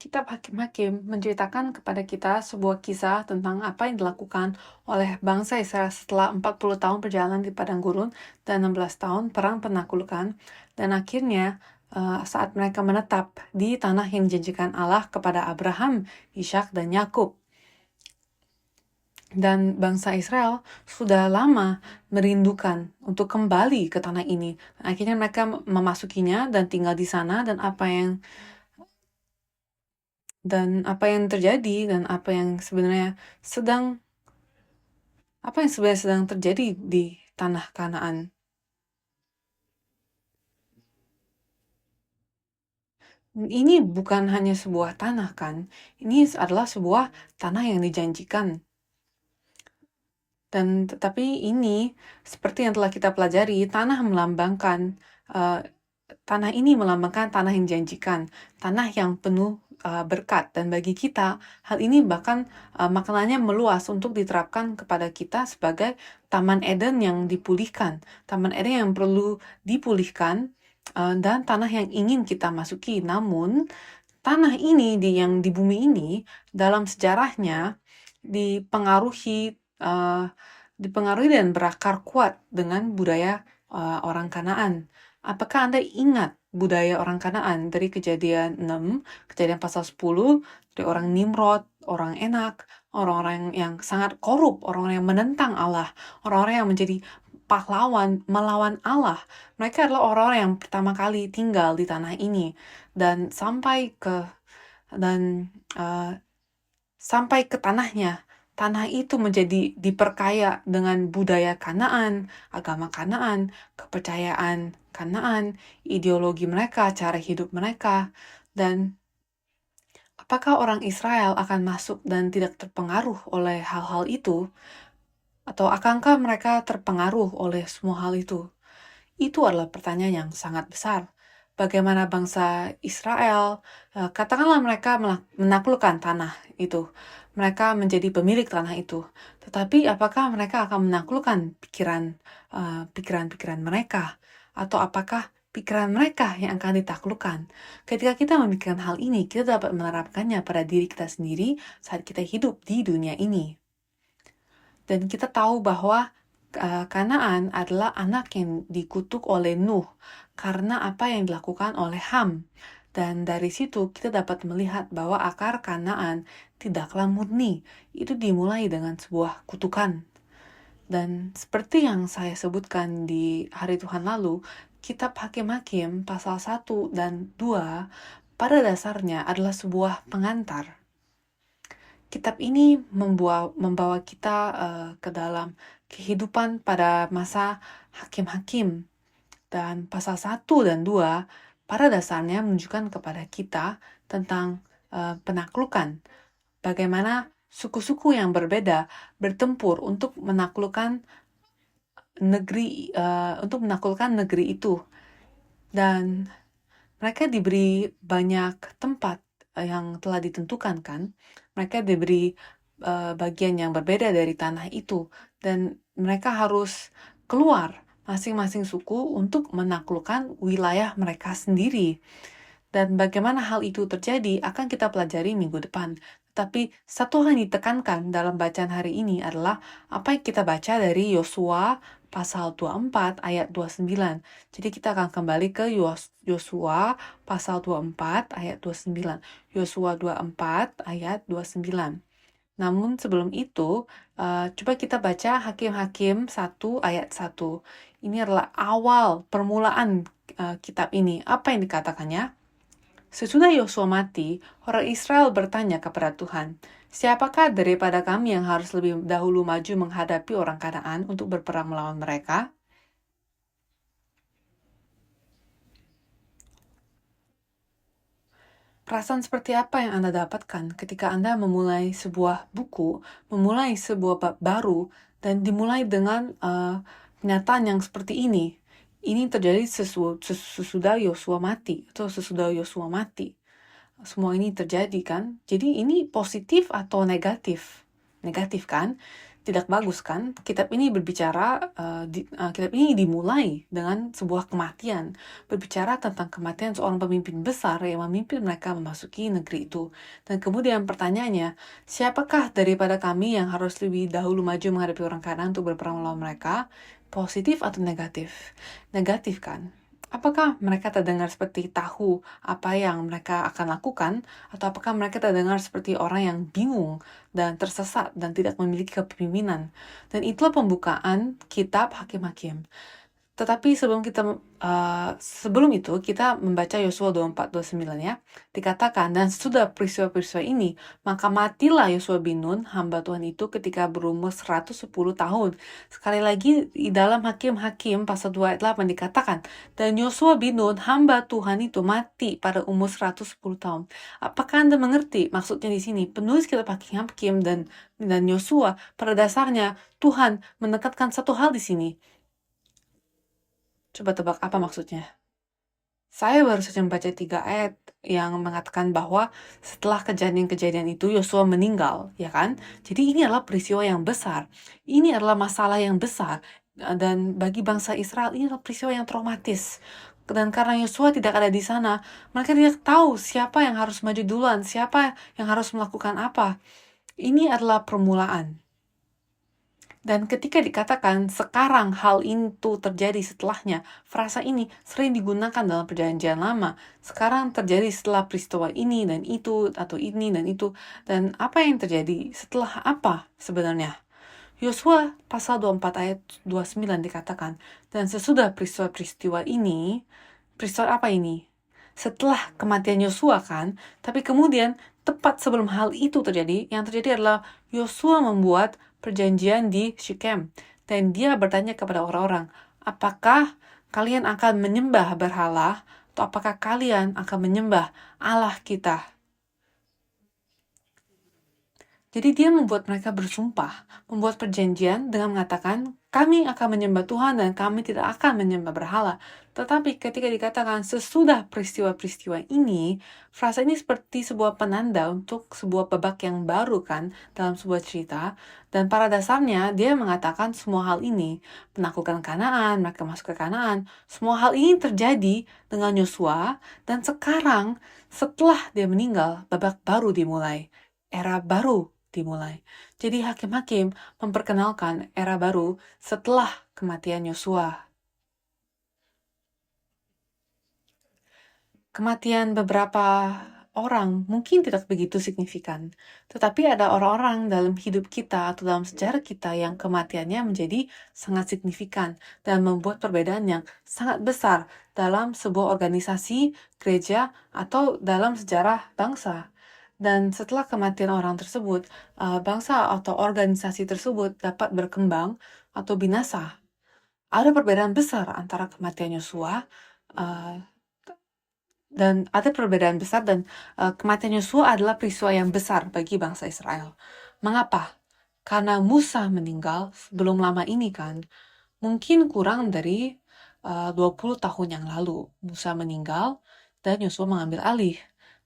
Kitab Hakim-Hakim menceritakan kepada kita sebuah kisah tentang apa yang dilakukan oleh bangsa Israel setelah 40 tahun perjalanan di padang gurun dan 16 tahun perang penaklukan, dan akhirnya saat mereka menetap di tanah yang dijanjikan Allah kepada Abraham, Ishak, dan Yakub. Dan bangsa Israel sudah lama merindukan untuk kembali ke tanah ini. Akhirnya mereka memasukinya dan tinggal di sana, dan apa yang terjadi dan apa yang sebenarnya sedang terjadi di tanah Kanaan. Ini bukan hanya sebuah tanah, kan? Ini adalah sebuah tanah yang dijanjikan. Dan tetapi ini, seperti yang telah kita pelajari, tanah ini melambangkan tanah yang dijanjikan, tanah yang penuh berkat. Dan bagi kita, hal ini bahkan maknanya meluas untuk diterapkan kepada kita sebagai Taman Eden yang dipulihkan, Taman Eden yang perlu dipulihkan, dan tanah yang ingin kita masuki. Namun, tanah ini yang di bumi ini, dalam sejarahnya dipengaruhi dan berakar kuat dengan budaya orang Kanaan. Apakah Anda ingat budaya orang Kanaan dari Kejadian 6, Kejadian pasal 10, dari orang Nimrod, orang Enak, orang-orang yang sangat korup, orang-orang yang menentang Allah, orang-orang yang menjadi pahlawan melawan Allah. Mereka adalah orang-orang yang pertama kali tinggal di tanah ini, dan sampai ke tanahnya. Tanah itu menjadi diperkaya dengan budaya Kanaan, agama Kanaan, kepercayaan Kanaan, ideologi mereka, cara hidup mereka. Dan apakah orang Israel akan masuk dan tidak terpengaruh oleh hal-hal itu? Atau akankah mereka terpengaruh oleh semua hal itu? Itu adalah pertanyaan yang sangat besar. Bagaimana bangsa Israel, katakanlah mereka menaklukkan tanah itu, mereka menjadi pemilik tanah itu, tetapi apakah mereka akan menaklukkan pikiran-pikiran mereka, atau apakah pikiran mereka yang akan ditaklukkan? Ketika kita memikirkan hal ini, kita dapat menerapkannya pada diri kita sendiri saat kita hidup di dunia ini. Dan kita tahu bahwa Kanaan adalah anak yang dikutuk oleh Nuh karena apa yang dilakukan oleh Ham. Dan dari situ kita dapat melihat bahwa akar Kanaan tidaklah murni. Itu dimulai dengan sebuah kutukan. Dan seperti yang saya sebutkan di hari Tuhan lalu, kitab Hakim-Hakim pasal 1 dan 2 pada dasarnya adalah sebuah pengantar. Kitab ini membawa kita ke dalam kehidupan pada masa hakim-hakim. Dan pasal 1 dan 2 pada dasarnya menunjukkan kepada kita tentang penaklukan. Bagaimana suku-suku yang berbeda bertempur untuk menaklukkan negeri itu. Dan mereka diberi banyak tempat yang telah ditentukan, kan? Mereka diberi bagian yang berbeda dari tanah itu, dan mereka harus keluar masing-masing suku untuk menaklukkan wilayah mereka sendiri. Dan bagaimana hal itu terjadi akan kita pelajari minggu depan. Tapi satu hal yang ditekankan dalam bacaan hari ini adalah apa yang kita baca dari Yosua pasal 24 ayat 29. Jadi kita akan kembali ke Yosua pasal 24 ayat 29. Yosua 24 ayat 29. Namun sebelum itu, coba kita baca Hakim-Hakim 1 ayat 1. Ini adalah awal permulaan kitab ini. Apa yang dikatakannya? Sesudah Yosua mati, orang Israel bertanya kepada Tuhan, "Siapakah daripada kami yang harus lebih dahulu maju menghadapi orang Kanaan untuk berperang melawan mereka?" Perasaan seperti apa yang Anda dapatkan ketika Anda memulai sebuah buku, memulai sebuah bab baru, dan dimulai dengan kenyataan yang seperti ini? Ini terjadi sesudah Yosua mati, atau sesudah Yosua mati. Semua ini terjadi, kan? Jadi ini positif atau negatif? Negatif, kan? tidak bagus kan? Kitab ini berbicara, kitab ini dimulai dengan sebuah kematian, berbicara tentang kematian seorang pemimpin besar yang memimpin mereka memasuki negeri itu. Dan kemudian pertanyaannya, siapakah daripada kami yang harus lebih dahulu maju menghadapi orang Kanaan untuk berperang melawan mereka? Positif atau negatif? Negatif kan? Apakah mereka terdengar seperti tahu apa yang mereka akan lakukan, atau apakah mereka terdengar seperti orang yang bingung dan tersesat dan tidak memiliki kepemimpinan? Dan itulah pembukaan kitab Hakim-Hakim. Tetapi sebelum itu kita membaca Yosua 24-29 ya. Dikatakan, dan sesudah peristiwa-peristiwa ini, maka matilah Yosua bin Nun, hamba Tuhan itu ketika berumur 110 tahun. Sekali lagi di dalam Hakim-Hakim pasal 2 ayat 8 dikatakan, dan Yosua bin Nun, hamba Tuhan itu mati pada umur 110 tahun. Apakah Anda mengerti maksudnya di sini? Penulis kitab Hakim-Hakim dan Yosua pada dasarnya Tuhan menekankan satu hal di sini. Coba tebak apa maksudnya? Saya baru saja membaca 3 ayat yang mengatakan bahwa setelah kejadian-kejadian itu Yosua meninggal, ya kan? Jadi ini adalah peristiwa yang besar. Ini adalah masalah yang besar. Dan bagi bangsa Israel ini adalah peristiwa yang traumatis. Dan karena Yosua tidak ada di sana, mereka tidak tahu siapa yang harus maju duluan, siapa yang harus melakukan apa. Ini adalah permulaan. Dan ketika dikatakan sekarang hal itu terjadi setelahnya, frasa ini sering digunakan dalam perjanjian lama. Sekarang terjadi setelah peristiwa ini dan itu, atau ini dan itu. Dan apa yang terjadi setelah apa sebenarnya? Yosua pasal 24 ayat 29 dikatakan, dan sesudah peristiwa-peristiwa ini, peristiwa apa ini? Setelah kematian Yosua kan, tapi kemudian tepat sebelum hal itu terjadi, yang terjadi adalah Yosua membuat perjanjian di Syichem, dan dia bertanya kepada orang-orang, apakah kalian akan menyembah berhala, atau apakah kalian akan menyembah Allah kita? Jadi dia membuat mereka bersumpah, membuat perjanjian dengan mengatakan, kami akan menyembah Tuhan dan kami tidak akan menyembah berhala. Tetapi ketika dikatakan sesudah peristiwa-peristiwa ini, frasa ini seperti sebuah penanda untuk sebuah babak yang baru kan dalam sebuah cerita. Dan pada dasarnya dia mengatakan semua hal ini, penaklukan Kanaan, mereka masuk ke Kanaan, semua hal ini terjadi dengan Yosua, dan sekarang setelah dia meninggal, babak baru dimulai, era baru dimulai. Jadi Hakim-Hakim memperkenalkan era baru setelah kematian Yosua. Kematian beberapa orang mungkin tidak begitu signifikan, tetapi ada orang-orang dalam hidup kita atau dalam sejarah kita yang kematiannya menjadi sangat signifikan dan membuat perbedaan yang sangat besar dalam sebuah organisasi, gereja, atau dalam sejarah bangsa. Dan setelah kematian orang tersebut, bangsa atau organisasi tersebut dapat berkembang atau binasa. Ada perbedaan besar antara kematian Yosua dan kematian Yosua adalah peristiwa yang besar bagi bangsa Israel. Mengapa? Karena Musa meninggal sebelum lama ini kan, mungkin kurang dari 20 tahun yang lalu. Musa meninggal dan Yosua mengambil alih.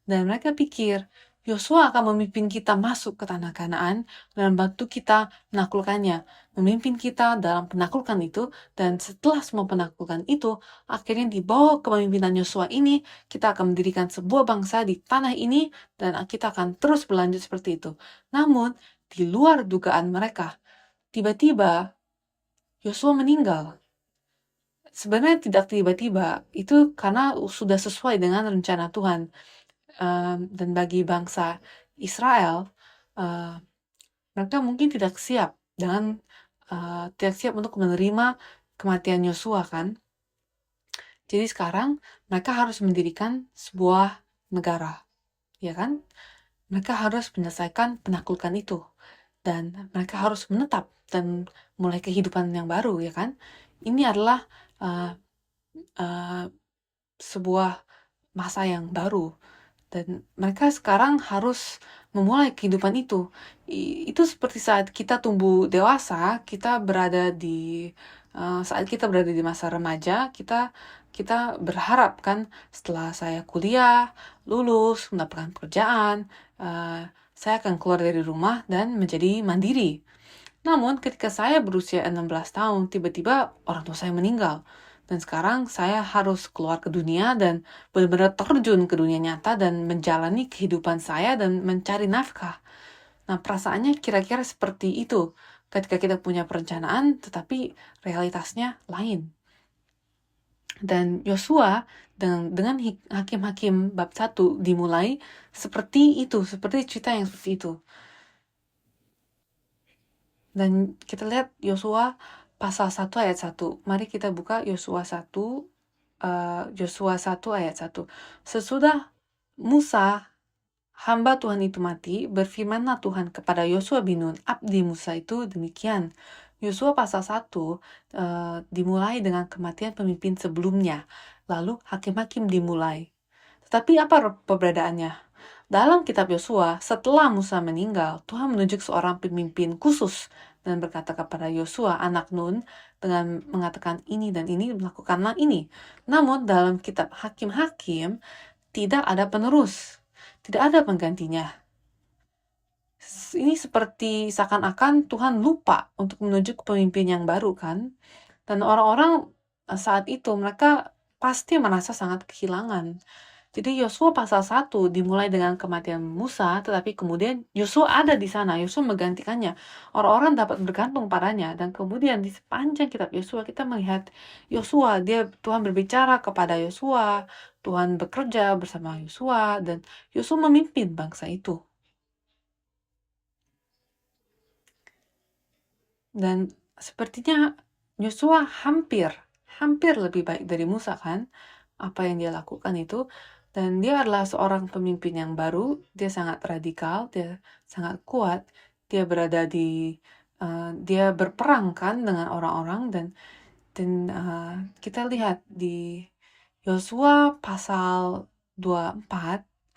Dan mereka pikir, Yosua akan memimpin kita masuk ke tanah Kanaan dan membantu kita menaklukkannya, memimpin kita dalam penaklukan itu, dan setelah semua penaklukan itu, akhirnya di bawah kepemimpinan Yosua ini, kita akan mendirikan sebuah bangsa di tanah ini, dan kita akan terus berlanjut seperti itu. Namun, di luar dugaan mereka, tiba-tiba Yosua meninggal. Sebenarnya tidak tiba-tiba, itu karena sudah sesuai dengan rencana Tuhan. Dan bagi bangsa Israel, mereka mungkin tidak siap untuk menerima kematian Yosua kan. Jadi sekarang mereka harus mendirikan sebuah negara, ya kan? Mereka harus menyelesaikan penaklukan itu, dan mereka harus menetap dan mulai kehidupan yang baru, ya kan? Ini adalah sebuah masa yang baru. Dan mereka sekarang harus memulai kehidupan itu. Itu seperti saat kita tumbuh dewasa, saat kita berada di masa remaja, kita berharap kan setelah saya kuliah, lulus, mendapatkan pekerjaan, saya akan keluar dari rumah dan menjadi mandiri. Namun ketika saya berusia 16 tahun, tiba-tiba orang tua saya meninggal. Dan sekarang saya harus keluar ke dunia dan benar-benar terjun ke dunia nyata dan menjalani kehidupan saya dan mencari nafkah. Nah, perasaannya kira-kira seperti itu ketika kita punya perencanaan, tetapi realitasnya lain. Dan Yosua dengan Hakim-Hakim bab 1 dimulai seperti itu, seperti cerita yang seperti itu. Dan kita lihat Yosua pasal 1 ayat 1. Mari kita buka Yosua 1 ayat 1. Sesudah Musa hamba Tuhan itu mati, berfirmanlah Tuhan kepada Yosua bin Nun, abdi Musa itu demikian. Yosua pasal 1 dimulai dengan kematian pemimpin sebelumnya, lalu hakim-hakim dimulai. Tetapi apa perbedaannya? Dalam kitab Yosua, setelah Musa meninggal, Tuhan menunjuk seorang pemimpin khusus dan berkata kepada Yosua, anak Nun, dengan mengatakan ini dan ini, melakukanlah ini. Namun dalam kitab Hakim-Hakim, tidak ada penerus, tidak ada penggantinya. Ini seperti seakan-akan Tuhan lupa untuk menunjuk pemimpin yang baru kan. Dan orang-orang saat itu mereka pasti merasa sangat kehilangan. Jadi Yosua pasal 1 dimulai dengan kematian Musa, tetapi kemudian Yosua ada di sana, Yosua menggantikannya. Orang-orang dapat bergantung padanya, dan kemudian di sepanjang kitab Yosua kita melihat Yosua, Tuhan berbicara kepada Yosua, Tuhan bekerja bersama Yosua, dan Yosua memimpin bangsa itu. Dan sepertinya Yosua hampir lebih baik dari Musa kan, apa yang dia lakukan itu. Dan dia adalah seorang pemimpin yang baru, dia sangat radikal, dia sangat kuat, dia berada di, dia berperang kan dengan orang-orang, dan kita lihat di Yosua pasal 24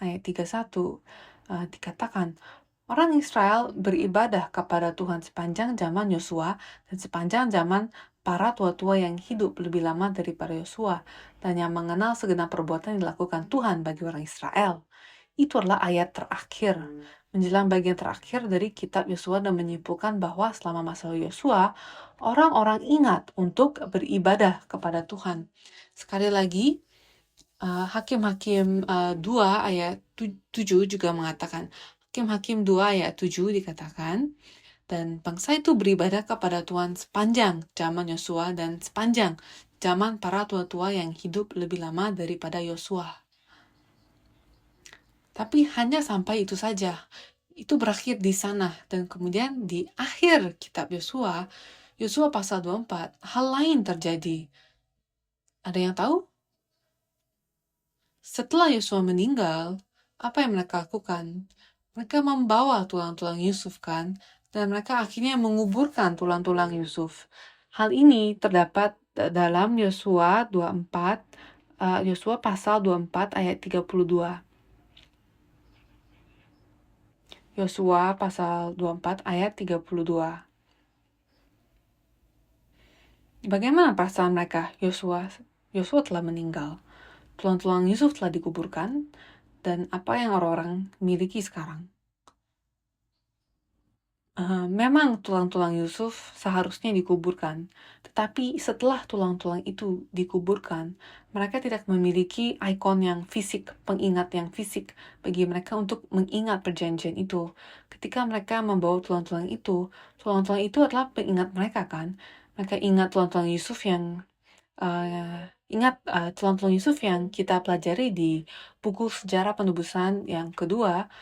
ayat 31 dikatakan, orang Israel beribadah kepada Tuhan sepanjang zaman Yosua dan sepanjang zaman para tua-tua yang hidup lebih lama daripada Yosua dan yang mengenal segenap perbuatan yang dilakukan Tuhan bagi orang Israel. Itu adalah ayat terakhir, menjelang bagian terakhir dari kitab Yosua dan menyimpulkan bahwa selama masa Yosua, orang-orang ingat untuk beribadah kepada Tuhan. Sekali lagi, Hakim-Hakim 2 ayat 7 juga mengatakan, Hakim-Hakim 2 ayat 7 dikatakan, dan bangsa itu beribadah kepada Tuhan sepanjang zaman Yosua dan sepanjang zaman para tua-tua yang hidup lebih lama daripada Yosua. Tapi hanya sampai itu saja. Itu berakhir di sana. Dan kemudian di akhir kitab Yosua, Yosua pasal 24, hal lain terjadi. Ada yang tahu? Setelah Yosua meninggal, apa yang mereka lakukan? Mereka membawa tulang-tulang Yusuf kan, dan mereka akhirnya menguburkan tulang-tulang Yusuf. Hal ini terdapat dalam Yosua 24, Yosua pasal 24 ayat 32. Yosua pasal 24 ayat 32. Bagaimana perasaan mereka? Yosua telah meninggal. Tulang-tulang Yusuf telah dikuburkan, dan apa yang orang-orang miliki sekarang? Memang tulang-tulang Yusuf seharusnya dikuburkan, tetapi setelah tulang-tulang itu dikuburkan, mereka tidak memiliki ikon yang fisik, pengingat yang fisik bagi mereka untuk mengingat perjanjian itu. Ketika mereka membawa tulang-tulang itu adalah pengingat mereka kan. Mereka ingat tulang-tulang Yusuf yang tulang-tulang Yusuf yang kita pelajari di buku sejarah penebusan yang kedua.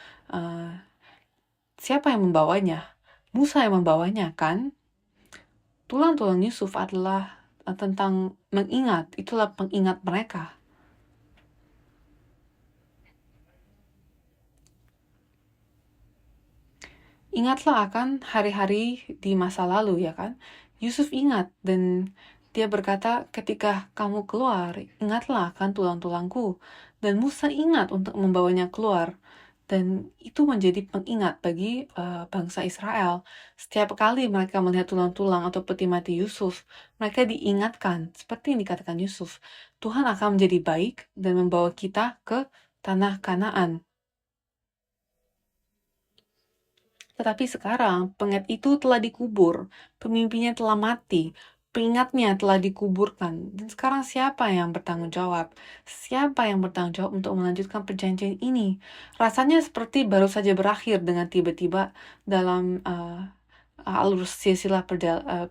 Siapa yang membawanya? Musa yang membawanya kan? Tulang-tulang Yusuf adalah tentang mengingat, itulah pengingat mereka. Ingatlah akan hari-hari di masa lalu ya kan? Yusuf ingat dan dia berkata, ketika kamu keluar, ingatlah akan tulang-tulangku. Dan Musa ingat untuk membawanya keluar. Dan itu menjadi pengingat bagi bangsa Israel. Setiap kali mereka melihat tulang-tulang atau peti mati Yusuf, mereka diingatkan, seperti yang dikatakan Yusuf, Tuhan akan menjadi baik dan membawa kita ke tanah Kanaan. Tetapi sekarang pengingat itu telah dikubur, pemimpinnya telah mati, pengingatnya telah dikuburkan. Dan sekarang siapa yang bertanggung jawab? Siapa yang bertanggung jawab untuk melanjutkan perjanjian ini? Rasanya seperti baru saja berakhir dengan tiba-tiba dalam alur silsilah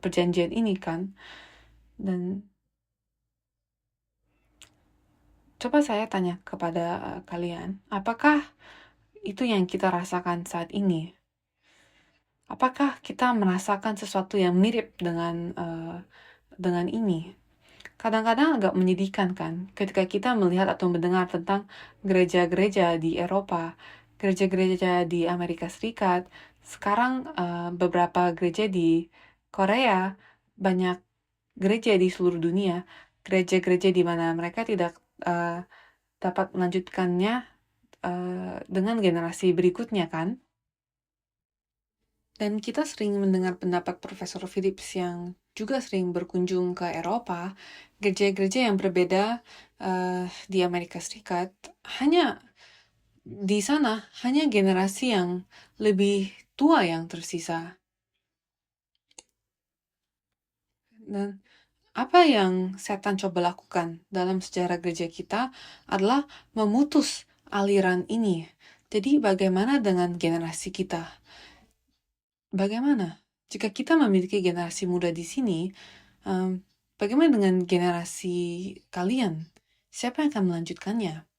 perjanjian ini kan. Dan coba saya tanya kepada kalian, apakah itu yang kita rasakan saat ini? Apakah kita merasakan sesuatu yang mirip dengan ini? Kadang-kadang agak menyedihkan kan, ketika kita melihat atau mendengar tentang gereja-gereja di Eropa, gereja-gereja di Amerika Serikat, sekarang beberapa gereja di Korea, banyak gereja di seluruh dunia, gereja-gereja di mana mereka tidak dapat melanjutkannya dengan generasi berikutnya kan. Dan kita sering mendengar pendapat Profesor Phillips yang juga sering berkunjung ke Eropa, gereja-gereja yang berbeda di Amerika Serikat, hanya di sana hanya generasi yang lebih tua yang tersisa. Dan apa yang setan coba lakukan dalam sejarah gereja kita adalah memutus aliran ini. Jadi bagaimana dengan generasi kita? Bagaimana jika kita memiliki generasi muda di sini? Bagaimana dengan generasi kalian? Siapa yang akan melanjutkannya?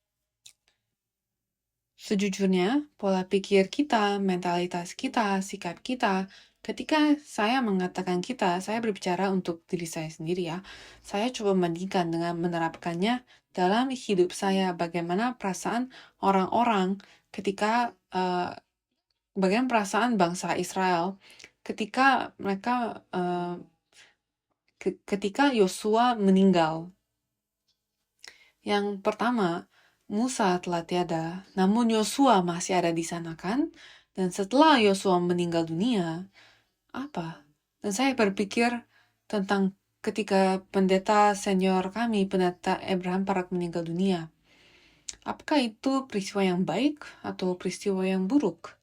Sejujurnya, pola pikir kita, mentalitas kita, sikap kita, ketika saya mengatakan kita, saya berbicara untuk diri saya sendiri ya. Saya coba membandingkan dengan menerapkannya dalam hidup saya, bagaimana perasaan orang-orang ketika bagaimana perasaan bangsa Israel ketika mereka ketika Yosua meninggal. Yang pertama, Musa telah tiada, namun Yosua masih ada di sana kan? Dan setelah Yosua meninggal dunia, apa? Dan saya berpikir tentang ketika pendeta senior kami, pendeta Abraham Parak meninggal dunia. Apakah itu peristiwa yang baik atau peristiwa yang buruk?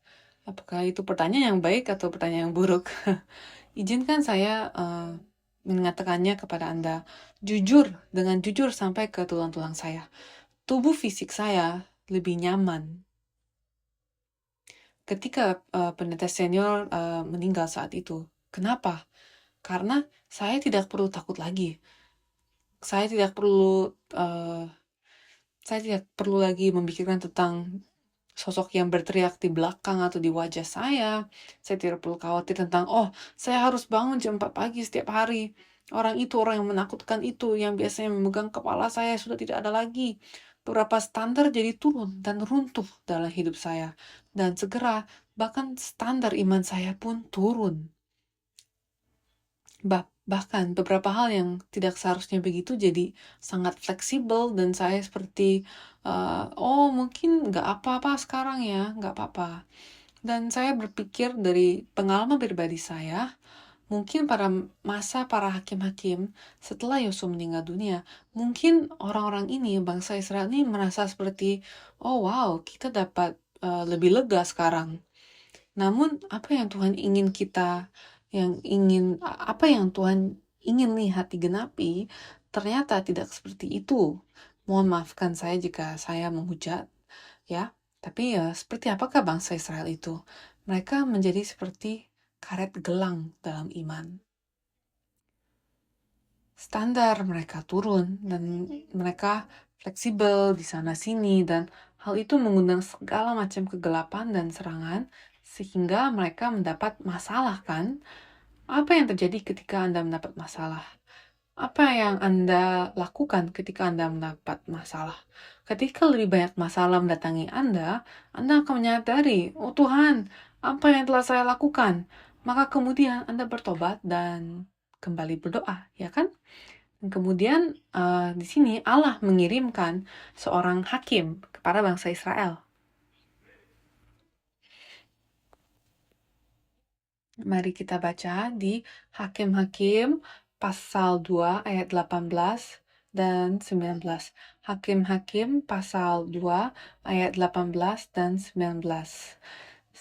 Apakah itu pertanyaan yang baik atau pertanyaan yang buruk? Izinkan saya mengatakannya kepada Anda jujur, dengan jujur sampai ke tulang-tulang saya. Tubuh fisik saya lebih nyaman ketika pendeta senior meninggal saat itu. Kenapa? Karena saya tidak perlu takut lagi. Saya tidak perlu lagi memikirkan tentang sosok yang berteriak di belakang atau di wajah saya. Saya tidak perlu khawatir tentang, saya harus bangun jam 4 pagi setiap hari. Orang yang menakutkan itu, yang biasanya memegang kepala saya, sudah tidak ada lagi. Beberapa standar jadi turun dan runtuh dalam hidup saya. Dan segera, bahkan standar iman saya pun turun. Bahkan beberapa hal yang tidak seharusnya begitu jadi sangat fleksibel, dan saya seperti mungkin nggak apa-apa sekarang ya, nggak apa-apa. Dan saya berpikir dari pengalaman pribadi saya, mungkin pada masa para hakim-hakim setelah Yosua meninggal dunia, mungkin orang-orang ini, bangsa Israel ini merasa seperti, oh wow, kita dapat lebih lega sekarang. Namun apa yang Tuhan ingin apa yang Tuhan ingin lihat digenapi, ternyata tidak seperti itu. Mohon maafkan saya jika saya menghujat, ya. Tapi ya, seperti apakah bangsa Israel itu? Mereka menjadi seperti karet gelang dalam iman. Standar mereka turun dan mereka fleksibel di sana-sini, dan hal itu mengundang segala macam kegelapan dan serangan sehingga mereka mendapat masalah kan? Apa yang terjadi ketika Anda mendapat masalah? Apa yang Anda lakukan ketika Anda mendapat masalah? Ketika lebih banyak masalah mendatangi Anda akan menyadari, oh Tuhan, apa yang telah saya lakukan? Maka kemudian Anda bertobat dan kembali berdoa, ya kan? Dan kemudian di sini Allah mengirimkan seorang hakim kepada bangsa Israel. Mari kita baca di Hakim-Hakim pasal 2 ayat 18 dan 19. Hakim-Hakim pasal 2 ayat 18 dan 19.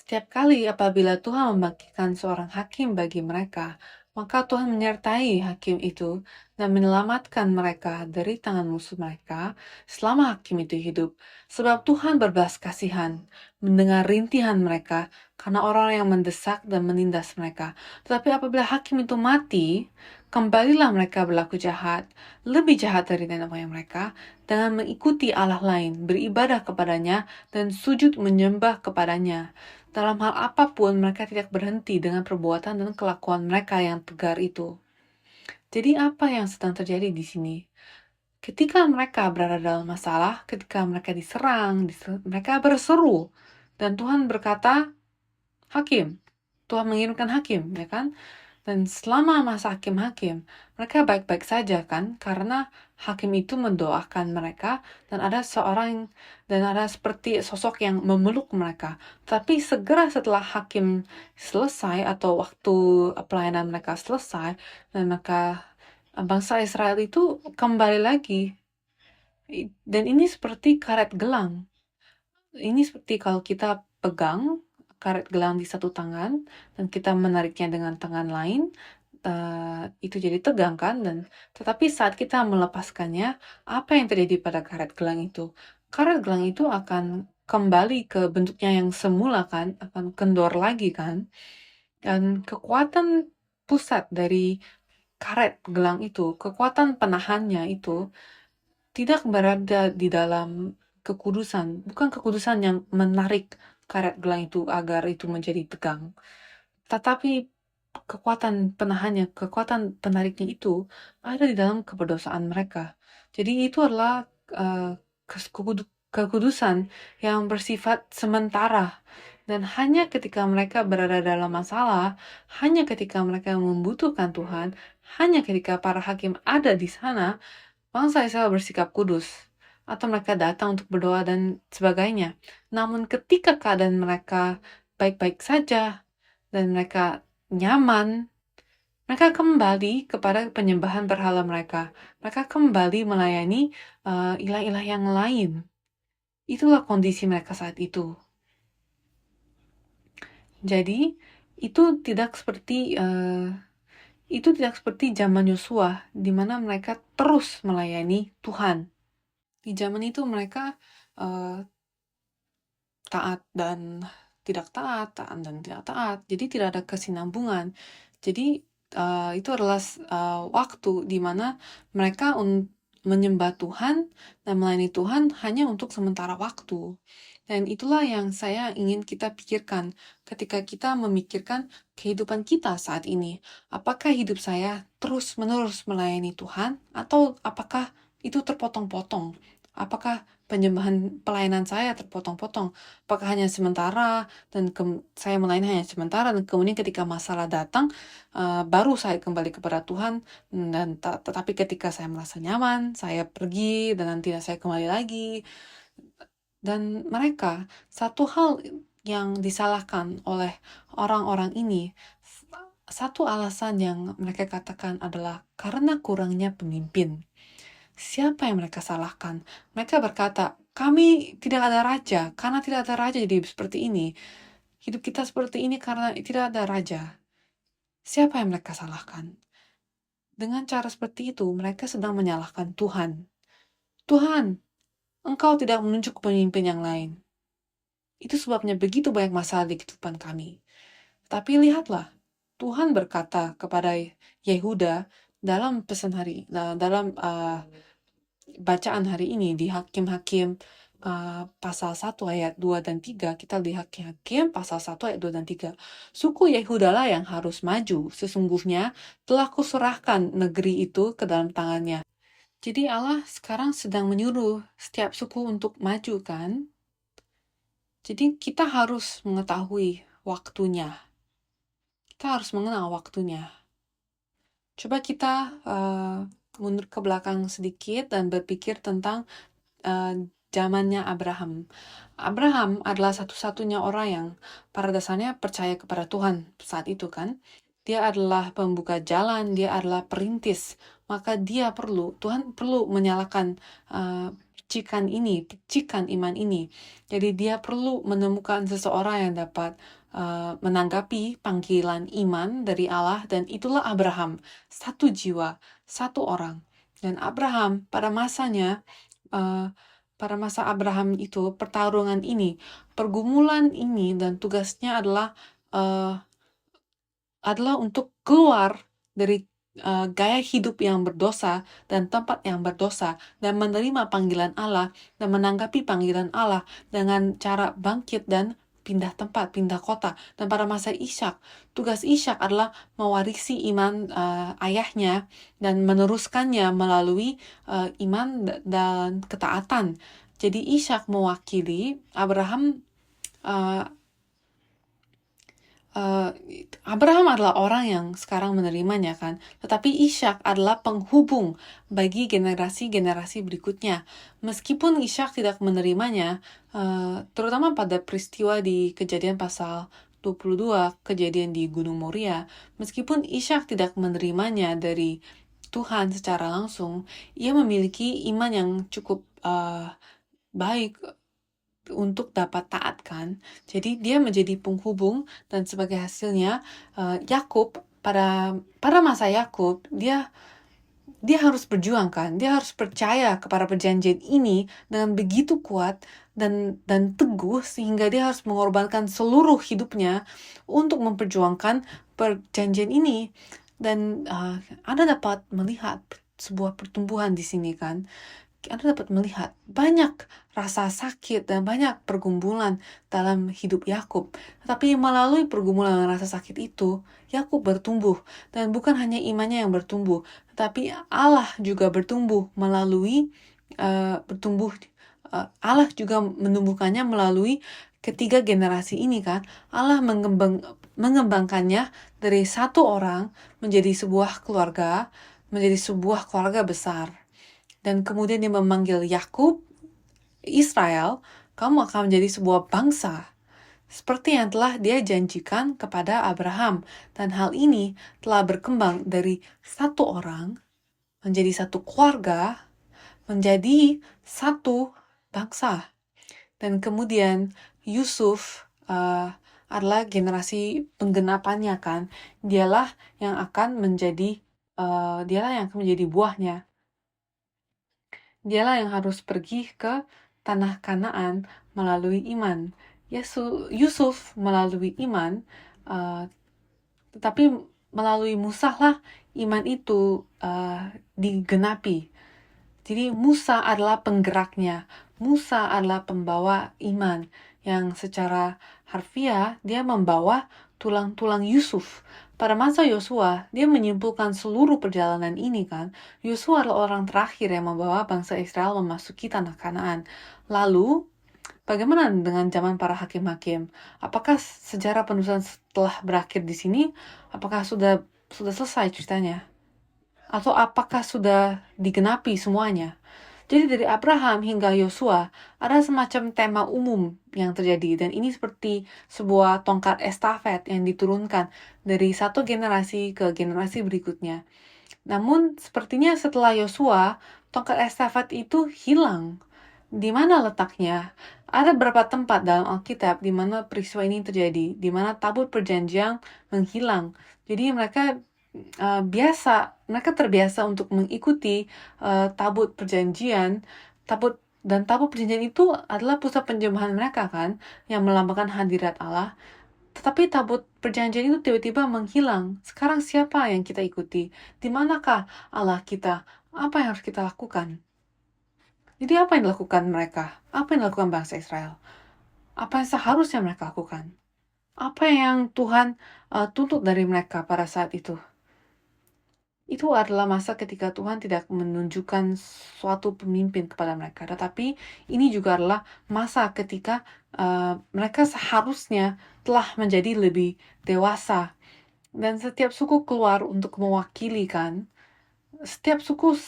Setiap kali apabila Tuhan membangkitkan seorang hakim bagi mereka, maka Tuhan menyertai hakim itu dan menyelamatkan mereka dari tangan musuh mereka selama hakim itu hidup. Sebab Tuhan berbelas kasihan mendengar rintihan mereka karena orang yang mendesak dan menindas mereka. Tetapi apabila hakim itu mati, kembalilah mereka berlaku jahat, lebih jahat dari nenek moyang mereka, dengan mengikuti Allah lain, beribadah kepadanya, dan sujud menyembah kepadanya. Dalam hal apapun, mereka tidak berhenti dengan perbuatan dan kelakuan mereka yang tegar itu. Jadi apa yang sedang terjadi di sini? Ketika mereka berada dalam masalah, ketika mereka diserang, mereka berseru. Dan Tuhan berkata, hakim. Tuhan mengirimkan hakim, ya kan? Dan selama masa hakim-hakim, mereka baik-baik saja kan? Karena hakim itu mendoakan mereka dan ada seperti sosok yang memeluk mereka. Tapi segera setelah hakim selesai atau waktu pelayanan mereka selesai, dan bangsa Israel itu kembali lagi. Dan ini seperti karet gelang. Ini seperti kalau kita pegang karet gelang di satu tangan dan kita menariknya dengan tangan lain, itu jadi tegang kan, tetapi saat kita melepaskannya, apa yang terjadi pada karet gelang itu? Karet gelang itu akan kembali ke bentuknya yang semula kan, akan kendor lagi kan, dan kekuatan pusat dari karet gelang itu, kekuatan penahannya itu tidak berada di dalam kekudusan, bukan kekudusan yang menarik karet gelang itu agar itu menjadi tegang, tetapi kekuatan penahannya, kekuatan penariknya itu ada di dalam keberdosaan mereka. Jadi itu adalah kekudusan yang bersifat sementara. Dan hanya ketika mereka berada dalam masalah, hanya ketika mereka membutuhkan Tuhan, hanya ketika para hakim ada di sana, bangsa Israel bersikap kudus. Atau mereka datang untuk berdoa dan sebagainya. Namun ketika keadaan mereka baik-baik saja, dan mereka nyaman, mereka kembali kepada penyembahan berhala mereka. Mereka kembali melayani ilah-ilah yang lain. Itulah kondisi mereka saat itu. Jadi itu tidak seperti zaman Yosua, di mana mereka terus melayani Tuhan. Di zaman itu mereka taat dan tidak taat, taat dan tidak taat. Jadi tidak ada kesinambungan. Jadi itu adalah waktu di mana mereka menyembah Tuhan dan melayani Tuhan hanya untuk sementara waktu. Dan itulah yang saya ingin kita pikirkan ketika kita memikirkan kehidupan kita saat ini. Apakah hidup saya terus-menerus melayani Tuhan atau apakah itu terpotong-potong? Apakah pelayanan saya terpotong-potong? Apakah hanya sementara dan saya melayani hanya sementara dan kemudian ketika masalah datang baru saya kembali kepada Tuhan, dan tetapi ketika saya merasa nyaman saya pergi dan nanti saya kembali lagi. Dan mereka, satu hal yang disalahkan oleh orang-orang ini, satu alasan yang mereka katakan adalah karena kurangnya pemimpin. Siapa yang mereka salahkan? Mereka berkata, kami tidak ada raja, karena tidak ada raja jadi seperti ini. Hidup kita seperti ini karena tidak ada raja. Siapa yang mereka salahkan? Dengan cara seperti itu, mereka sedang menyalahkan Tuhan. Tuhan, Engkau tidak menunjuk pemimpin yang lain. Itu sebabnya begitu banyak masalah di kehidupan kami. Tapi lihatlah, Tuhan berkata kepada Yehuda dalam dalam bacaan hari ini di Hakim-Hakim pasal 1 ayat 2 dan 3, kita lihat Hakim pasal 1 ayat 2 dan 3. Suku Yehuda lah yang harus maju, sesungguhnya telah kuserahkan negeri itu ke dalam tangannya. Jadi Allah sekarang sedang menyuruh setiap suku untuk maju kan? Jadi kita harus mengetahui waktunya. Kita harus mengenal waktunya. Coba kita mundur ke belakang sedikit dan berpikir tentang zamannya Abraham. Abraham adalah satu-satunya orang yang pada dasarnya percaya kepada Tuhan saat itu kan. dia adalah pembuka jalan, dia adalah perintis. Maka Tuhan perlu menyalakan percikan iman ini. Jadi dia perlu menemukan seseorang yang dapat menanggapi panggilan iman dari Allah, dan itulah Abraham, satu jiwa, satu orang. Dan Abraham pada masanya, pada masa Abraham itu, pertarungan ini, pergumulan ini, dan tugasnya adalah untuk keluar dari gaya hidup yang berdosa dan tempat yang berdosa, dan menerima panggilan Allah dan menanggapi panggilan Allah dengan cara bangkit dan pindah tempat, pindah kota. Dan pada masa Ishak, tugas Ishak adalah mewarisi iman ayahnya dan meneruskannya melalui iman dan ketaatan. Jadi Ishak mewakili Abraham. Abraham adalah orang yang sekarang menerimanya kan, tetapi Ishak adalah penghubung bagi generasi-generasi berikutnya. Meskipun Ishak tidak menerimanya, terutama pada peristiwa di Kejadian pasal 22, kejadian di Gunung Moria, meskipun Ishak tidak menerimanya dari Tuhan secara langsung, ia memiliki iman yang cukup baik untuk dapat taat kan. Jadi dia menjadi penghubung, dan sebagai hasilnya Yakub pada masa Yakub, dia harus berjuang kan. Dia harus percaya kepada perjanjian ini dengan begitu kuat dan teguh, sehingga dia harus mengorbankan seluruh hidupnya untuk memperjuangkan perjanjian ini. Dan Anda dapat melihat sebuah pertumbuhan di sini kan. Anda dapat melihat banyak rasa sakit dan banyak pergumulan dalam hidup Yakub. Tetapi melalui pergumulan dan rasa sakit itu, Yakub bertumbuh. Dan bukan hanya imannya yang bertumbuh, tetapi Allah juga bertumbuh melalui Allah juga menumbuhkannya melalui ketiga generasi ini kan. Allah mengembangkannya dari satu orang menjadi sebuah keluarga, menjadi sebuah keluarga besar. Dan kemudian dia memanggil Yakub, Israel, kamu akan menjadi sebuah bangsa, seperti yang telah dia janjikan kepada Abraham. Dan hal ini telah berkembang dari satu orang, menjadi satu keluarga, menjadi satu bangsa. Dan kemudian Yusuf adalah generasi penggenapannya kan. Dialah yang akan menjadi buahnya. Dialah yang harus pergi ke tanah Kanaan melalui iman. Yusuf melalui iman, tetapi melalui Musa lah iman itu digenapi. Jadi Musa adalah penggeraknya. Musa adalah pembawa iman yang secara harfiah dia membawa tulang-tulang Yusuf. Pada masa Yosua, dia menyimpulkan seluruh perjalanan ini kan. Yosua adalah orang terakhir yang membawa bangsa Israel memasuki tanah Kanaan. Lalu, bagaimana dengan zaman para hakim-hakim? Apakah sejarah penulisan telah berakhir di sini? Apakah sudah selesai ceritanya? Atau apakah sudah digenapi semuanya? Jadi dari Abraham hingga Yosua ada semacam tema umum yang terjadi, dan ini seperti sebuah tongkat estafet yang diturunkan dari satu generasi ke generasi berikutnya. Namun sepertinya setelah Yosua, tongkat estafet itu hilang. Di mana letaknya? Ada beberapa tempat dalam Alkitab di mana peristiwa ini terjadi, di mana tabut perjanjian menghilang. Jadi mereka terbiasa untuk mengikuti tabut perjanjian. Tabut perjanjian itu adalah pusat penyembahan mereka kan, yang melambangkan hadirat Allah. Tetapi tabut perjanjian itu tiba-tiba menghilang. Sekarang siapa yang kita ikuti? Di manakah Allah kita? Apa yang harus kita lakukan? Jadi apa yang dilakukan mereka? Apa yang dilakukan bangsa Israel? Apa yang seharusnya mereka lakukan? Apa yang Tuhan tuntut dari mereka pada saat itu? Itu adalah masa ketika Tuhan tidak menunjukkan suatu pemimpin kepada mereka. Tetapi ini juga adalah masa ketika mereka seharusnya telah menjadi lebih dewasa. Dan setiap suku keluar untuk mewakili kan. Setiap suku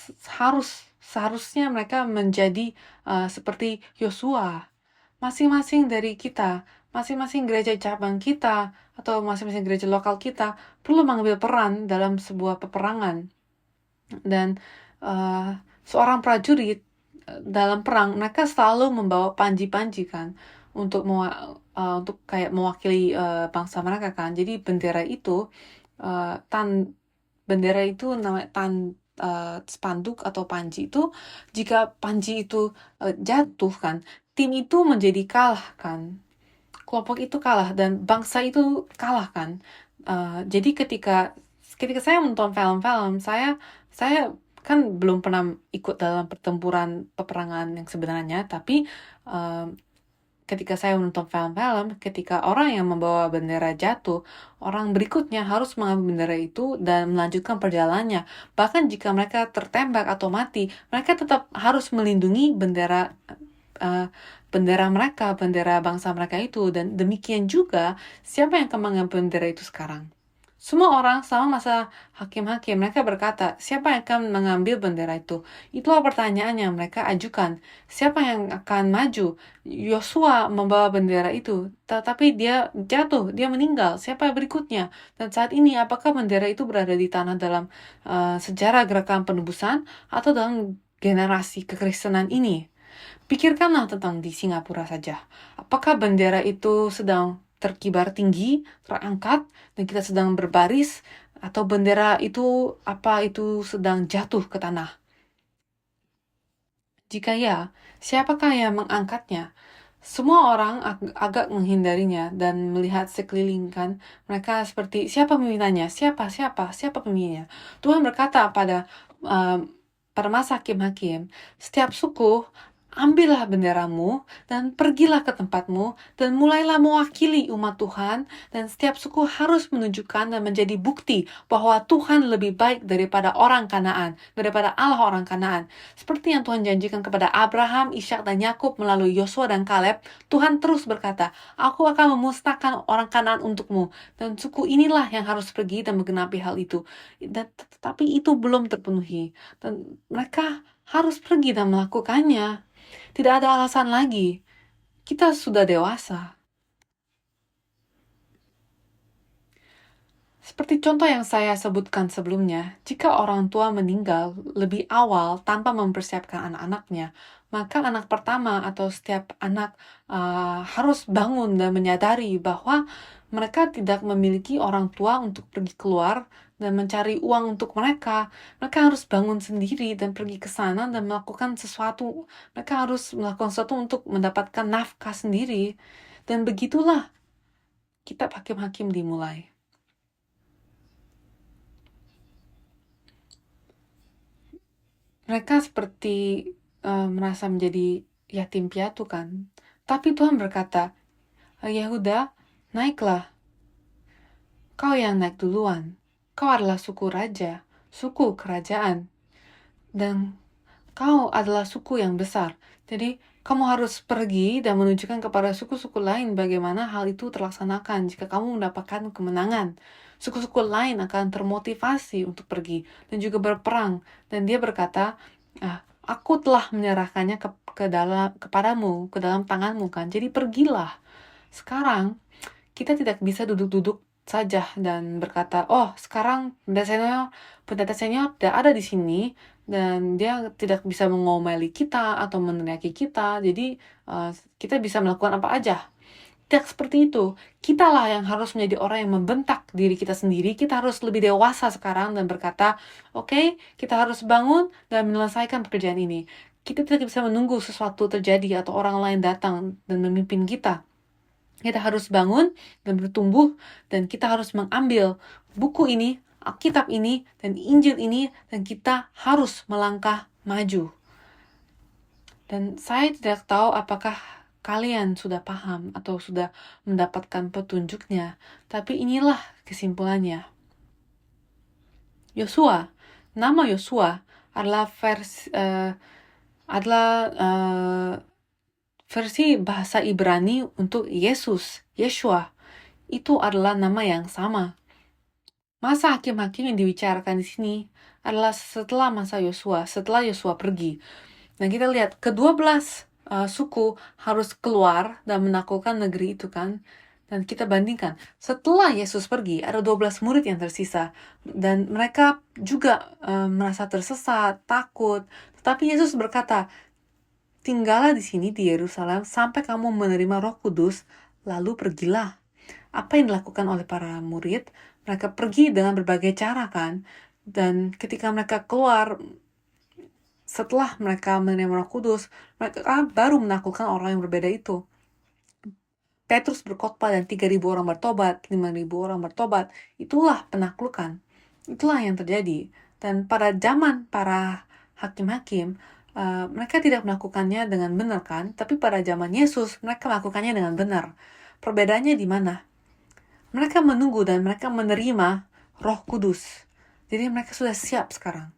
seharusnya mereka menjadi seperti Yosua. masing-masing dari kita, masing-masing gereja cabang kita, atau masing-masing gereja lokal kita perlu mengambil peran dalam sebuah peperangan. Dan seorang prajurit dalam perang, mereka selalu membawa panji-panji kan, untuk kayak mewakili bangsa mereka kan. Jadi bendera itu namanya spanduk atau panji itu, jika panji itu jatuh kan, tim itu menjadi kalah kan, kelompok itu kalah dan bangsa itu kalah kan. Jadi ketika saya menonton film-film, saya kan belum pernah ikut dalam peperangan yang sebenarnya, tapi ketika saya menonton film-film, ketika orang yang membawa bendera jatuh, orang berikutnya harus mengambil bendera itu dan melanjutkan perjalanannya. Bahkan jika mereka tertembak atau mati, mereka tetap harus melindungi bendera mereka, bendera bangsa mereka itu. Dan demikian juga, siapa yang akan mengambil bendera itu sekarang? Semua orang sama masa hakim-hakim, mereka berkata, siapa yang akan mengambil bendera itu? Itulah pertanyaan yang mereka ajukan. Siapa yang akan maju? Yosua membawa bendera itu, tetapi dia jatuh, dia meninggal. Siapa yang berikutnya? Dan saat ini, apakah bendera itu berada di tanah dalam sejarah gerakan penebusan atau dalam generasi kekristenan ini? Pikirkanlah tentang di Singapura saja. Apakah bendera itu sedang terkibar tinggi, terangkat, dan kita sedang berbaris, atau bendera itu sedang jatuh ke tanah? Jika ya, siapakah yang mengangkatnya? Semua orang agak menghindarinya dan melihat sekeliling kan. Mereka seperti, siapa pemimpinannya? Siapa pemimpinnya? Tuhan berkata pada masa hakim-hakim, setiap suku, ambillah benderamu dan pergilah ke tempatmu dan mulailah mewakili umat Tuhan, dan setiap suku harus menunjukkan dan menjadi bukti bahwa Tuhan lebih baik daripada orang Kanaan, daripada Allah orang Kanaan. Seperti yang Tuhan janjikan kepada Abraham, Ishak, dan Yakub melalui Yosua dan Kaleb, Tuhan terus berkata, aku akan memusnahkan orang Kanaan untukmu, dan suku inilah yang harus pergi dan menggenapi hal itu. Tetapi itu belum terpenuhi, dan mereka harus pergi dan melakukannya. Tidak ada alasan lagi. Kita sudah dewasa. Seperti contoh yang saya sebutkan sebelumnya, jika orang tua meninggal lebih awal tanpa mempersiapkan anak-anaknya, maka anak pertama atau setiap anak harus bangun dan menyadari bahwa mereka tidak memiliki orang tua untuk pergi keluar dan mencari uang untuk mereka. Mereka harus bangun sendiri dan pergi ke sana dan melakukan sesuatu. Mereka harus melakukan sesuatu untuk mendapatkan nafkah sendiri. Dan begitulah kitab Hakim-Hakim dimulai. Mereka seperti merasa menjadi yatim piatu kan. Tapi Tuhan berkata, Yehuda, naiklah. Kau yang naik duluan. Kau adalah suku raja, suku kerajaan. Dan kau adalah suku yang besar. Jadi, kamu harus pergi dan menunjukkan kepada suku-suku lain bagaimana hal itu terlaksanakan jika kamu mendapatkan kemenangan. Suku-suku lain akan termotivasi untuk pergi dan juga berperang. Dan dia berkata, aku telah menyerahkannya kepadamu, ke dalam tanganmu kan. Jadi pergilah. Sekarang, kita tidak bisa duduk-duduk saja dan berkata, oh sekarang pendeta senior tidak ada di sini dan dia tidak bisa mengomeli kita atau meneriaki kita, jadi kita bisa melakukan apa aja. Tidak seperti itu. Kitalah yang harus menjadi orang yang membentak diri kita sendiri. Kita harus lebih dewasa sekarang dan berkata, oke, kita harus bangun dan menyelesaikan pekerjaan ini. Kita tidak bisa menunggu sesuatu terjadi atau orang lain datang dan memimpin kita. Kita harus bangun dan bertumbuh, dan kita harus mengambil buku ini, Alkitab ini, dan Injil ini, dan kita harus melangkah maju. Dan saya tidak tahu apakah kalian sudah paham atau sudah mendapatkan petunjuknya, tapi inilah kesimpulannya. Yosua, nama Yosua adalah versi bahasa Ibrani untuk Yesus, Yeshua. Itu adalah nama yang sama. Masa hakim-hakim yang dibicarakan di sini adalah setelah masa Yosua, setelah Yosua pergi. Dan kita lihat ke-12 suku harus keluar dan menaklukkan negeri itu kan. Dan kita bandingkan, setelah Yesus pergi, ada 12 murid yang tersisa. Dan mereka juga merasa tersesat, takut. Tetapi Yesus berkata, tinggallah di sini di Yerusalem sampai kamu menerima Roh Kudus, lalu pergilah. Apa yang dilakukan oleh para murid? Mereka pergi dengan berbagai cara kan. Dan ketika mereka keluar, setelah mereka menerima Roh Kudus, mereka baru menaklukkan orang yang berbeda itu. Petrus berkhotbah dan 3.000 orang bertobat, 5.000 orang bertobat. Itulah penaklukan. Itulah yang terjadi. Dan pada zaman para hakim-hakim, mereka tidak melakukannya dengan benar kan? Tapi pada zaman Yesus, mereka melakukannya dengan benar. Perbedaannya di mana? Mereka menunggu dan mereka menerima Roh Kudus. Jadi mereka sudah siap sekarang.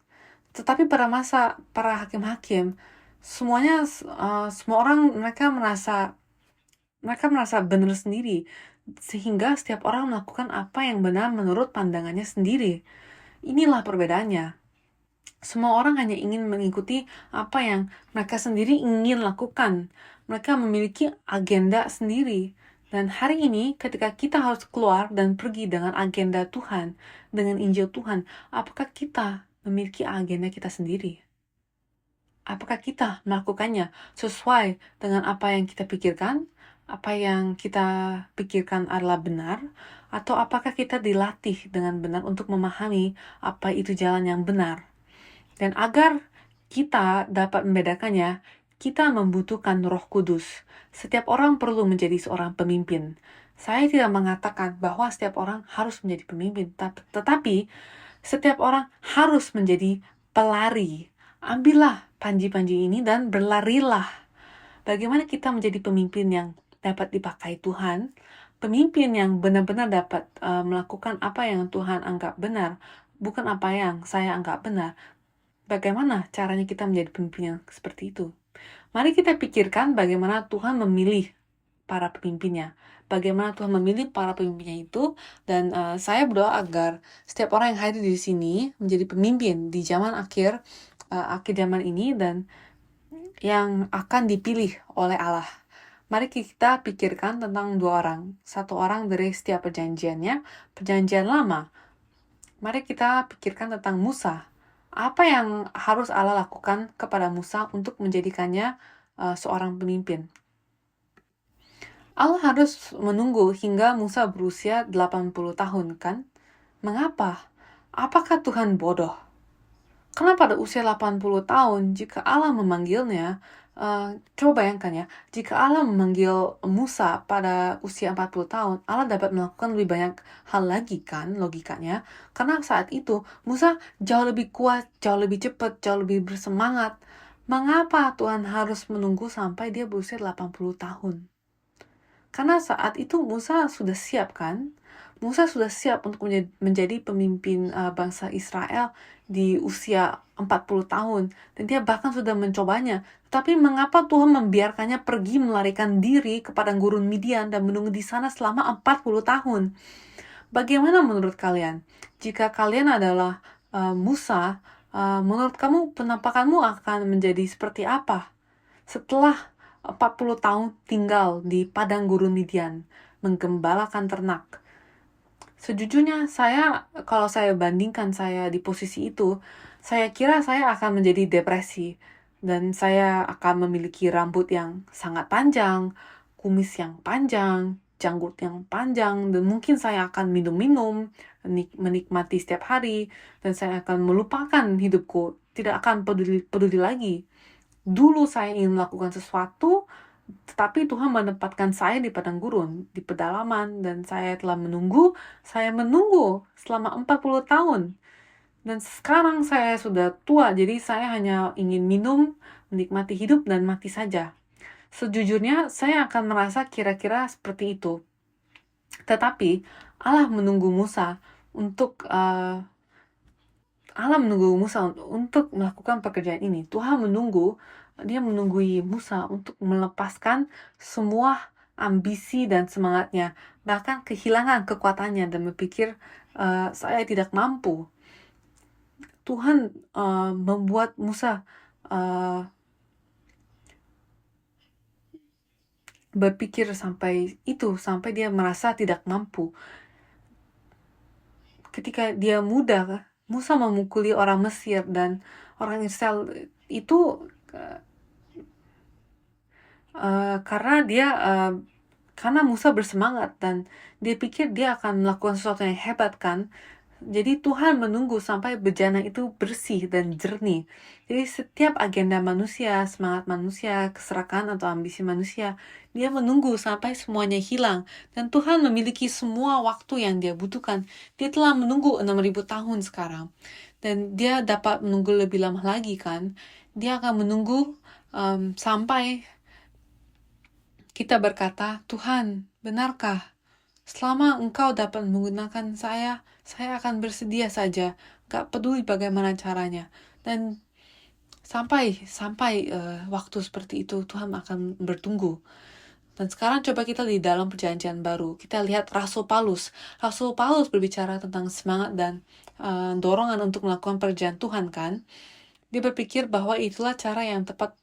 Tetapi pada masa para hakim-hakim, semuanya, semua orang mereka merasa benar sendiri, sehingga setiap orang melakukan apa yang benar menurut pandangannya sendiri. Inilah perbedaannya. Semua orang hanya ingin mengikuti apa yang mereka sendiri ingin lakukan. Mereka memiliki agenda sendiri. Dan hari ini ketika kita harus keluar dan pergi dengan agenda Tuhan, dengan Injil Tuhan, apakah kita memiliki agenda kita sendiri? Apakah kita melakukannya sesuai dengan apa yang kita pikirkan? Apa yang kita pikirkan adalah benar? Atau apakah kita dilatih dengan benar untuk memahami apa itu jalan yang benar? Dan agar kita dapat membedakannya, kita membutuhkan Roh Kudus. Setiap orang perlu menjadi seorang pemimpin. Saya tidak mengatakan bahwa setiap orang harus menjadi pemimpin, tetapi setiap orang harus menjadi pelari. Ambillah panji-panji ini dan berlarilah. Bagaimana kita menjadi pemimpin yang dapat dipakai Tuhan? Pemimpin yang benar-benar dapat melakukan apa yang Tuhan anggap benar, bukan apa yang saya anggap benar. Bagaimana caranya kita menjadi pemimpin yang seperti itu? Mari kita pikirkan bagaimana Tuhan memilih para pemimpinnya. Bagaimana Tuhan memilih para pemimpinnya itu. Dan saya berdoa agar setiap orang yang hadir di sini menjadi pemimpin di zaman akhir zaman ini dan yang akan dipilih oleh Allah. Mari kita pikirkan tentang dua orang. Satu orang dari setiap perjanjiannya, perjanjian lama. Mari kita pikirkan tentang Musa. Apa yang harus Allah lakukan kepada Musa untuk menjadikannya seorang pemimpin? Allah harus menunggu hingga Musa berusia 80 tahun kan? Mengapa? Apakah Tuhan bodoh? Karena pada usia 80 tahun, jika Allah memanggilnya, coba bayangkan ya, jika Allah memanggil Musa pada usia 40 tahun, Allah dapat melakukan lebih banyak hal lagi kan, logikanya. Karena saat itu, Musa jauh lebih kuat, jauh lebih cepat, jauh lebih bersemangat. Mengapa Tuhan harus menunggu sampai dia berusia 80 tahun? Karena saat itu Musa sudah siap kan? Musa sudah siap untuk menjadi pemimpin bangsa Israel di usia 40 tahun. Dan dia bahkan sudah mencobanya. Tapi mengapa Tuhan membiarkannya pergi melarikan diri ke padang gurun Midian dan menunggu di sana selama 40 tahun? Bagaimana menurut kalian? Jika kalian adalah Musa, menurut kamu penampakanmu akan menjadi seperti apa? Setelah 40 tahun tinggal di padang gurun Midian, menggembalakan ternak. Sejujurnya kalau saya bandingkan saya di posisi itu, saya kira saya akan menjadi depresi. Dan saya akan memiliki rambut yang sangat panjang, kumis yang panjang, janggut yang panjang, dan mungkin saya akan minum-minum, menikmati setiap hari, dan saya akan melupakan hidupku, tidak akan peduli lagi. Dulu saya ingin melakukan sesuatu, tetapi Tuhan menempatkan saya di padang gurun, di pedalaman, dan saya telah menunggu selama 40 tahun. Dan sekarang saya sudah tua, jadi saya hanya ingin minum, menikmati hidup, dan mati saja. Sejujurnya, saya akan merasa kira-kira seperti itu. Tetapi, Allah menunggu Musa untuk melakukan pekerjaan ini. Tuhan dia menunggui Musa untuk melepaskan semua ambisi dan semangatnya, bahkan kehilangan kekuatannya dan berpikir saya tidak mampu. Tuhan membuat Musa berpikir sampai dia merasa tidak mampu. Ketika dia muda, Musa memukuli orang Mesir dan orang Israel itu karena Musa bersemangat dan dia pikir dia akan melakukan sesuatu yang hebat kan. Jadi Tuhan menunggu sampai bejana itu bersih dan jernih. Jadi setiap agenda manusia, semangat manusia, keserakahan atau ambisi manusia, dia menunggu sampai semuanya hilang. Dan Tuhan memiliki semua waktu yang dia butuhkan. Dia telah menunggu 6.000 tahun sekarang. Dan dia dapat menunggu lebih lama lagi kan. Dia akan menunggu sampai kita berkata, Tuhan, benarkah? Selama engkau dapat menggunakan saya akan bersedia saja. Gak peduli bagaimana caranya. Dan sampai waktu seperti itu, Tuhan akan bertunggu. Dan sekarang coba kita di dalam perjanjian baru. Kita lihat Rasul Paulus. Rasul Paulus berbicara tentang semangat dan dorongan untuk melakukan pekerjaan Tuhan kan. Dia berpikir bahwa itulah cara yang tepat.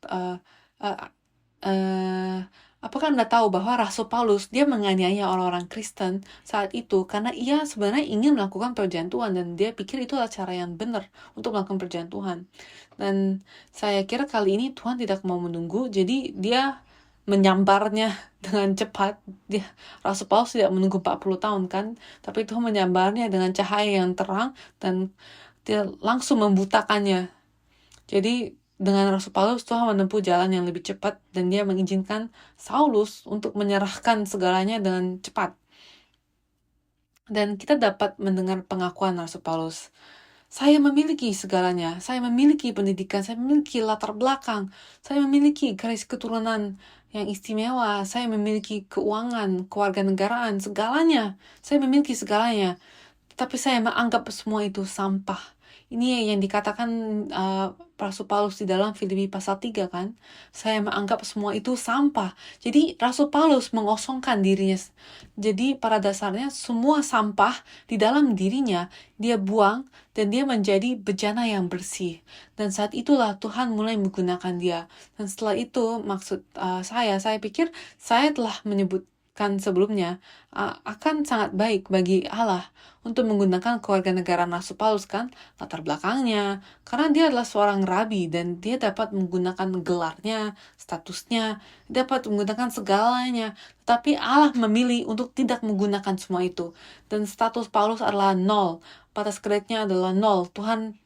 Apakah Anda tahu bahwa Rasul Paulus dia menganiaya orang-orang Kristen saat itu karena ia sebenarnya ingin melakukan pekerjaan Tuhan dan dia pikir itu adalah cara yang benar untuk melakukan pekerjaan Tuhan. Dan saya kira kali ini Tuhan tidak mau menunggu, jadi dia menyambarnya dengan cepat. Rasul Paulus tidak menunggu 40 tahun kan, tapi Tuhan menyambarnya dengan cahaya yang terang dan dia langsung membutakannya. Jadi dengan Rasul Paulus, Tuhan menempuh jalan yang lebih cepat dan dia mengizinkan Saulus untuk menyerahkan segalanya dengan cepat. Dan kita dapat mendengar pengakuan Rasul Paulus. Saya memiliki segalanya, saya memiliki pendidikan, saya memiliki latar belakang, saya memiliki garis keturunan yang istimewa, saya memiliki keuangan, kewarganegaraan, segalanya. Saya memiliki segalanya, tapi saya menganggap semua itu sampah. Ini yang dikatakan Rasul Paulus di dalam Filipi pasal 3 kan. Saya menganggap semua itu sampah. Jadi Rasul Paulus mengosongkan dirinya. Jadi pada dasarnya semua sampah di dalam dirinya dia buang dan dia menjadi bejana yang bersih. Dan saat itulah Tuhan mulai menggunakan dia. Dan setelah itu maksud saya pikir saya telah menyebutkan sebelumnya akan sangat baik bagi Allah untuk menggunakan kewarganegaraan Rasul Paulus kan, latar belakangnya, karena dia adalah seorang rabi dan dia dapat menggunakan gelarnya, statusnya, dapat menggunakan segalanya. Tapi Allah memilih untuk tidak menggunakan semua itu. Dan status Paulus adalah 0, batas kreditnya adalah 0. Tuhan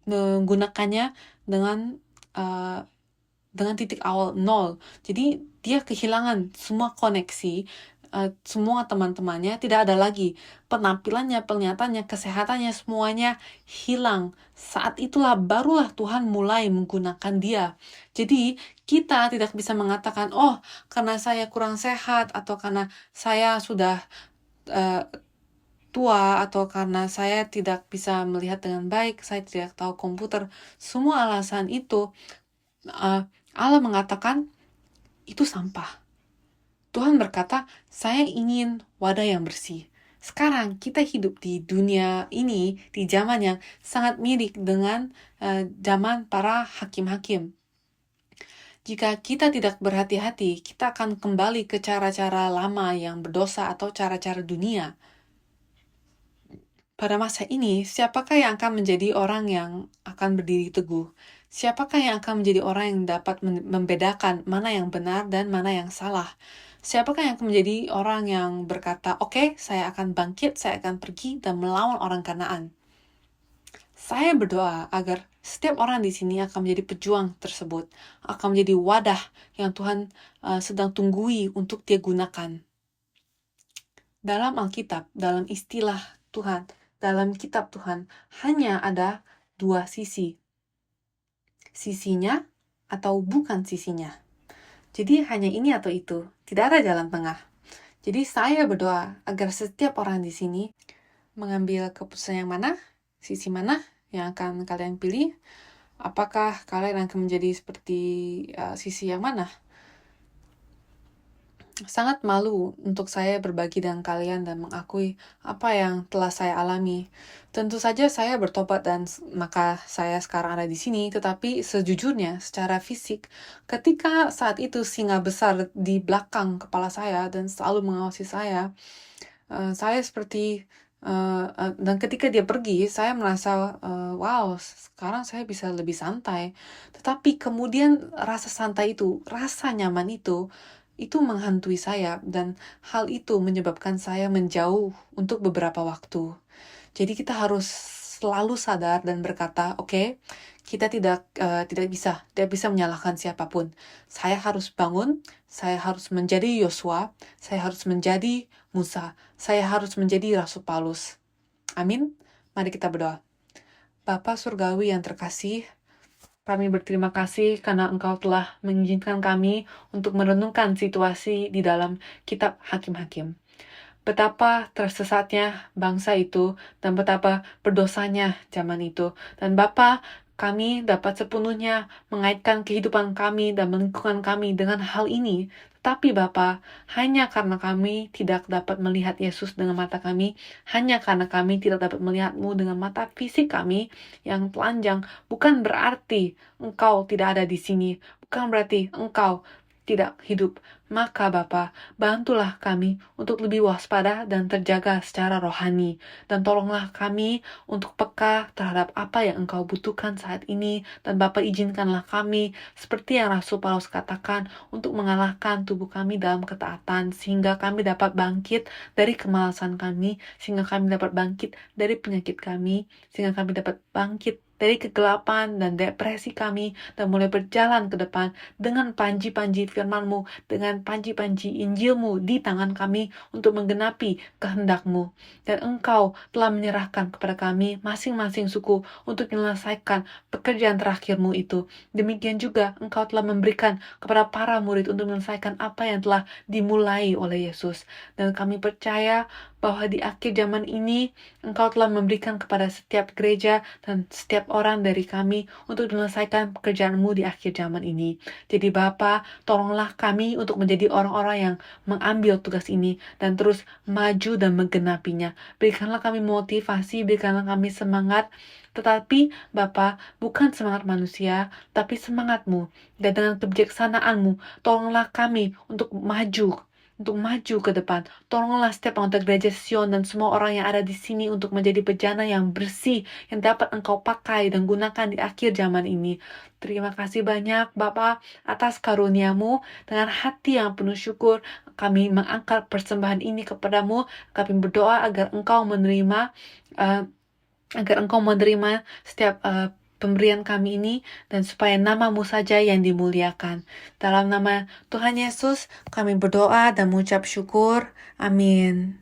menggunakannya dengan titik awal 0. Jadi dia kehilangan semua koneksi, semua teman-temannya tidak ada lagi. Penampilannya, pernyataannya, kesehatannya, semuanya hilang. Saat itulah barulah Tuhan mulai menggunakan dia. Jadi kita tidak bisa mengatakan, oh karena saya kurang sehat, atau karena saya sudah tua, atau karena saya tidak bisa melihat dengan baik, saya tidak tahu komputer. Semua alasan itu Allah mengatakan itu sampah. Tuhan berkata, saya ingin wadah yang bersih. Sekarang kita hidup di dunia ini, di zaman yang sangat mirip dengan zaman para hakim-hakim. Jika kita tidak berhati-hati, kita akan kembali ke cara-cara lama yang berdosa atau cara-cara dunia. Pada masa ini, siapakah yang akan menjadi orang yang akan berdiri teguh? Siapakah yang akan menjadi orang yang dapat membedakan mana yang benar dan mana yang salah? Siapakah yang akan menjadi orang yang berkata, oke, saya akan bangkit, saya akan pergi dan melawan orang Kanaan? Saya berdoa agar setiap orang di sini akan menjadi pejuang tersebut, akan menjadi wadah yang Tuhan sedang tunggui untuk dia gunakan. Dalam Alkitab, dalam istilah Tuhan, dalam kitab Tuhan, hanya ada 2 sisi. Sisinya atau bukan sisinya. Jadi hanya ini atau itu, tidak ada jalan tengah. Jadi saya berdoa agar setiap orang di sini mengambil keputusan yang mana, sisi mana yang akan kalian pilih. Apakah kalian akan menjadi seperti sisi yang mana? sangat malu untuk saya berbagi dengan kalian dan mengakui apa yang telah saya alami. Tentu saja saya bertobat dan maka saya sekarang ada di sini, tetapi sejujurnya secara fisik, ketika saat itu singa besar di belakang kepala saya dan selalu mengawasi saya seperti dan ketika dia pergi, saya merasa wow, sekarang saya bisa lebih santai. Tetapi kemudian rasa santai itu, rasa nyaman itu menghantui saya dan hal itu menyebabkan saya menjauh untuk beberapa waktu. Jadi kita harus selalu sadar dan berkata, oke, kita tidak bisa menyalahkan siapapun. Saya harus bangun, saya harus menjadi Yosua, saya harus menjadi Musa, saya harus menjadi Rasul Paulus. Amin. Mari kita berdoa. Bapa Surgawi yang terkasih, kami berterima kasih karena Engkau telah mengizinkan kami untuk merenungkan situasi di dalam kitab Hakim-Hakim. Betapa tersesatnya bangsa itu dan betapa berdosanya zaman itu. Dan Bapa, kami dapat sepenuhnya mengaitkan kehidupan kami dan lingkungan kami dengan hal ini. Tapi Bapa, hanya karena kami tidak dapat melihat Yesus dengan mata kami, hanya karena kami tidak dapat melihat-Mu dengan mata fisik kami yang telanjang, bukan berarti Engkau tidak ada di sini, bukan berarti Engkau tidak hidup. Maka Bapa, bantulah kami untuk lebih waspada dan terjaga secara rohani. Dan tolonglah kami untuk peka terhadap apa yang Engkau butuhkan saat ini. Dan Bapa izinkanlah kami, seperti yang Rasul Paulus katakan, untuk mengalahkan tubuh kami dalam ketaatan, sehingga kami dapat bangkit dari kemalasan kami, sehingga kami dapat bangkit dari penyakit kami, sehingga kami dapat bangkit dari kegelapan dan depresi kami, dan mulai berjalan ke depan dengan panji-panji firman-Mu, dengan panji-panji Injil-Mu di tangan kami untuk menggenapi kehendak-Mu. Dan Engkau telah menyerahkan kepada kami masing-masing suku untuk menyelesaikan pekerjaan terakhir-Mu itu. Demikian juga Engkau telah memberikan kepada para murid untuk menyelesaikan apa yang telah dimulai oleh Yesus. Dan kami percaya bahwa di akhir zaman ini Engkau telah memberikan kepada setiap gereja dan setiap orang dari kami untuk menyelesaikan pekerjaan-Mu di akhir zaman ini. Jadi Bapa, tolonglah kami untuk menjadi orang-orang yang mengambil tugas ini dan terus maju dan menggenapinya. Berikanlah kami motivasi, berikanlah kami semangat, tetapi Bapa, bukan semangat manusia, tapi semangat-Mu. Dan dengan kebijaksanaan-Mu, tolonglah kami untuk maju ke depan. Tolonglah setiap anggota gereja Sion dan semua orang yang ada di sini untuk menjadi bejana yang bersih, yang dapat Engkau pakai dan gunakan di akhir zaman ini. Terima kasih banyak Bapa atas karunia-Mu. Dengan hati yang penuh syukur, kami mengangkat persembahan ini kepadamu. Kami berdoa agar Engkau menerima setiap pemberian kami ini, dan supaya nama-Mu saja yang dimuliakan. Dalam nama Tuhan Yesus, kami berdoa dan mengucap syukur. Amin.